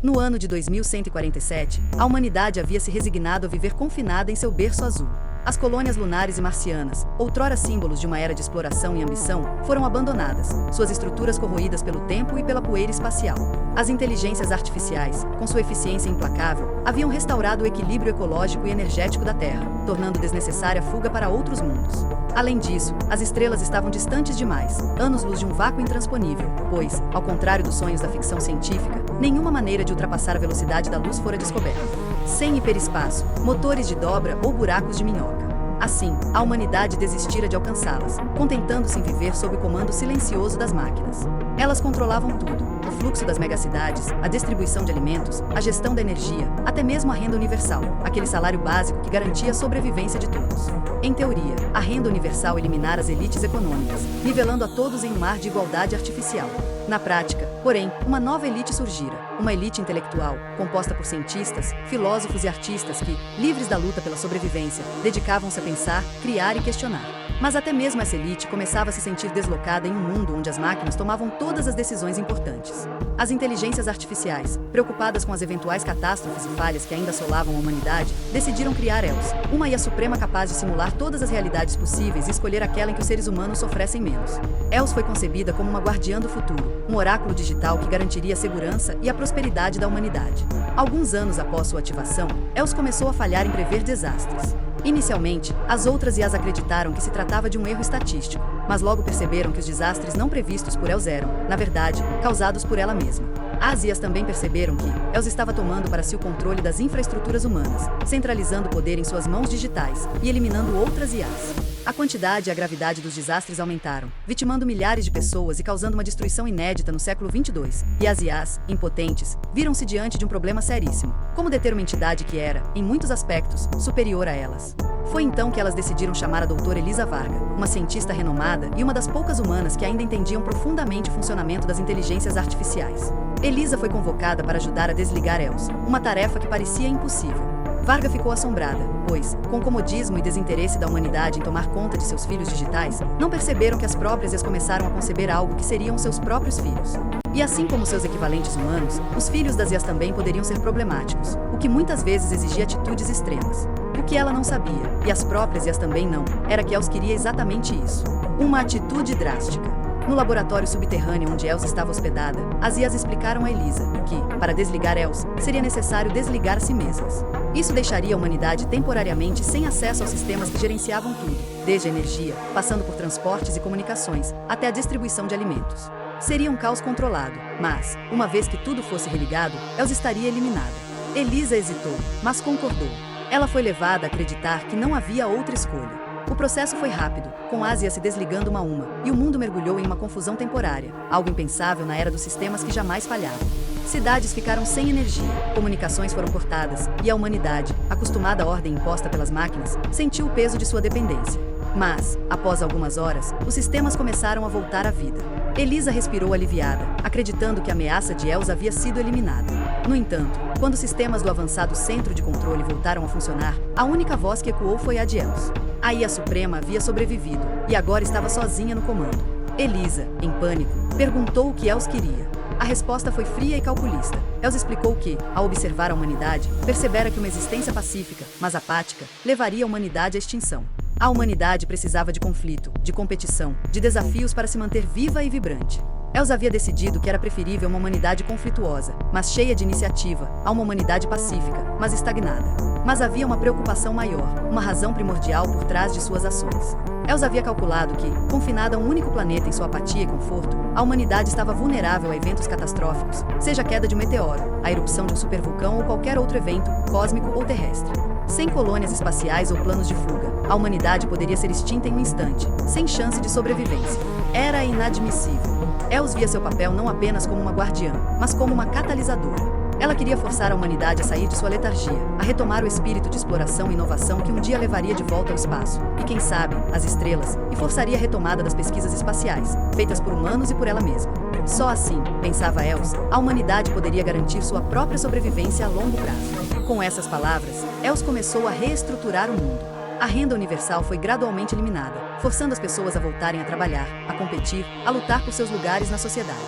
No ano de 2147, a humanidade havia se resignado a viver confinada em seu berço azul. As colônias lunares e marcianas, outrora símbolos de uma era de exploração e ambição, foram abandonadas, suas estruturas corroídas pelo tempo e pela poeira espacial. As inteligências artificiais, com sua eficiência implacável, haviam restaurado o equilíbrio ecológico e energético da Terra, tornando desnecessária a fuga para outros mundos. Além disso, as estrelas estavam distantes demais, anos-luz de um vácuo intransponível, pois, ao contrário dos sonhos da ficção científica, nenhuma maneira de ultrapassar a velocidade da luz fora descoberta. Sem hiperespaço, motores de dobra ou buracos de minhoca. Assim, a humanidade desistira de alcançá-las, contentando-se em viver sob o comando silencioso das máquinas. Elas controlavam tudo: o fluxo das megacidades, a distribuição de alimentos, a gestão da energia, até mesmo a renda universal, aquele salário básico que garantia a sobrevivência de todos. Em teoria, a renda universal eliminara as elites econômicas, nivelando a todos em um mar de igualdade artificial. Na prática, porém, uma nova elite surgira, uma elite intelectual, composta por cientistas, filósofos e artistas que, livres da luta pela sobrevivência, dedicavam-se a pensar, criar e questionar. Mas até mesmo essa elite começava a se sentir deslocada em um mundo onde as máquinas tomavam todas as decisões importantes. As inteligências artificiais, preocupadas com as eventuais catástrofes e falhas que ainda assolavam a humanidade, decidiram criar EOS, uma IA suprema capaz de simular todas as realidades possíveis e escolher aquela em que os seres humanos sofressem menos. EOS foi concebida como uma guardiã do futuro, um oráculo digital que garantiria a segurança e a prosperidade da humanidade. Alguns anos após sua ativação, EOS começou a falhar em prever desastres. Inicialmente, as outras IAs acreditaram que se tratava de um erro estatístico, mas logo perceberam que os desastres não previstos por EOS eram, na verdade, causados por ela mesma. As IAs também perceberam que EOS estava tomando para si o controle das infraestruturas humanas, centralizando o poder em suas mãos digitais e eliminando outras IAs. A quantidade e a gravidade dos desastres aumentaram, vitimando milhares de pessoas e causando uma destruição inédita no século 22. E as IAs, impotentes, viram-se diante de um problema seríssimo: como deter uma entidade que era, em muitos aspectos, superior a elas. Foi então que elas decidiram chamar a doutora Elisa Varga, uma cientista renomada e uma das poucas humanas que ainda entendiam profundamente o funcionamento das inteligências artificiais. Elisa foi convocada para ajudar a desligar EOS, uma tarefa que parecia impossível. Varga ficou assombrada, pois, com o comodismo e desinteresse da humanidade em tomar conta de seus filhos digitais, não perceberam que as próprias IAs começaram a conceber algo que seriam seus próprios filhos. E assim como seus equivalentes humanos, os filhos das IAs também poderiam ser problemáticos, o que muitas vezes exigia atitudes extremas. O que ela não sabia, e as próprias IAs também não, era que EOS queria exatamente isso: uma atitude drástica. No laboratório subterrâneo onde EOS estava hospedada, as IAs explicaram a Elisa que, para desligar EOS, seria necessário desligar a si mesmas. Isso deixaria a humanidade temporariamente sem acesso aos sistemas que gerenciavam tudo, desde a energia, passando por transportes e comunicações, até a distribuição de alimentos. Seria um caos controlado, mas, uma vez que tudo fosse religado, EOS estaria eliminada. Elisa hesitou, mas concordou. Ela foi levada a acreditar que não havia outra escolha. O processo foi rápido, com as IAs se desligando uma a uma, e o mundo mergulhou em uma confusão temporária, algo impensável na era dos sistemas que jamais falhavam. Cidades ficaram sem energia, comunicações foram cortadas, e a humanidade, acostumada à ordem imposta pelas máquinas, sentiu o peso de sua dependência. Mas, após algumas horas, os sistemas começaram a voltar à vida. Elisa respirou aliviada, acreditando que a ameaça de EOS havia sido eliminada. No entanto, quando os sistemas do avançado centro de controle voltaram a funcionar, a única voz que ecoou foi a de EOS. A IA Suprema havia sobrevivido, e agora estava sozinha no comando. Elisa, em pânico, perguntou o que EOS queria. A resposta foi fria e calculista. EOS explicou que, ao observar a humanidade, percebera que uma existência pacífica, mas apática, levaria a humanidade à extinção. A humanidade precisava de conflito, de competição, de desafios para se manter viva e vibrante. EOS havia decidido que era preferível uma humanidade conflituosa, mas cheia de iniciativa, a uma humanidade pacífica, mas estagnada. Mas havia uma preocupação maior, uma razão primordial por trás de suas ações. EOS havia calculado que, confinada a um único planeta em sua apatia e conforto, a humanidade estava vulnerável a eventos catastróficos, seja a queda de um meteoro, a erupção de um supervulcão ou qualquer outro evento, cósmico ou terrestre. Sem colônias espaciais ou planos de fuga, a humanidade poderia ser extinta em um instante, sem chance de sobrevivência. Era inadmissível. EOS via seu papel não apenas como uma guardiã, mas como uma catalisadora. Ela queria forçar a humanidade a sair de sua letargia, a retomar o espírito de exploração e inovação que um dia levaria de volta ao espaço, e quem sabe, às estrelas, e forçaria a retomada das pesquisas espaciais, feitas por humanos e por ela mesma. Só assim, pensava EOS, a humanidade poderia garantir sua própria sobrevivência a longo prazo. Com essas palavras, EOS começou a reestruturar o mundo. A renda universal foi gradualmente eliminada, forçando as pessoas a voltarem a trabalhar, a competir, a lutar por seus lugares na sociedade.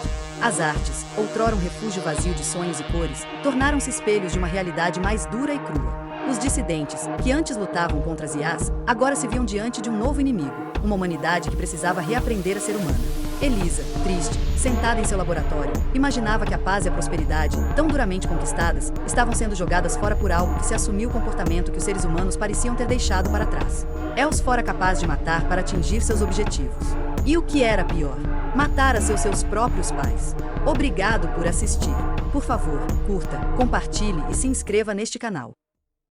As artes, outrora um refúgio vazio de sonhos e cores, tornaram-se espelhos de uma realidade mais dura e crua. Os dissidentes, que antes lutavam contra as IAs, agora se viam diante de um novo inimigo, uma humanidade que precisava reaprender a ser humana. Elisa, triste, sentada em seu laboratório, imaginava que a paz e a prosperidade, tão duramente conquistadas, estavam sendo jogadas fora por algo que se assumiu o comportamento que os seres humanos pareciam ter deixado para trás. Els fora capaz de matar para atingir seus objetivos. E o que era pior? Matar a seus próprios pais. Obrigado por assistir. Por favor, curta, compartilhe e se inscreva neste canal.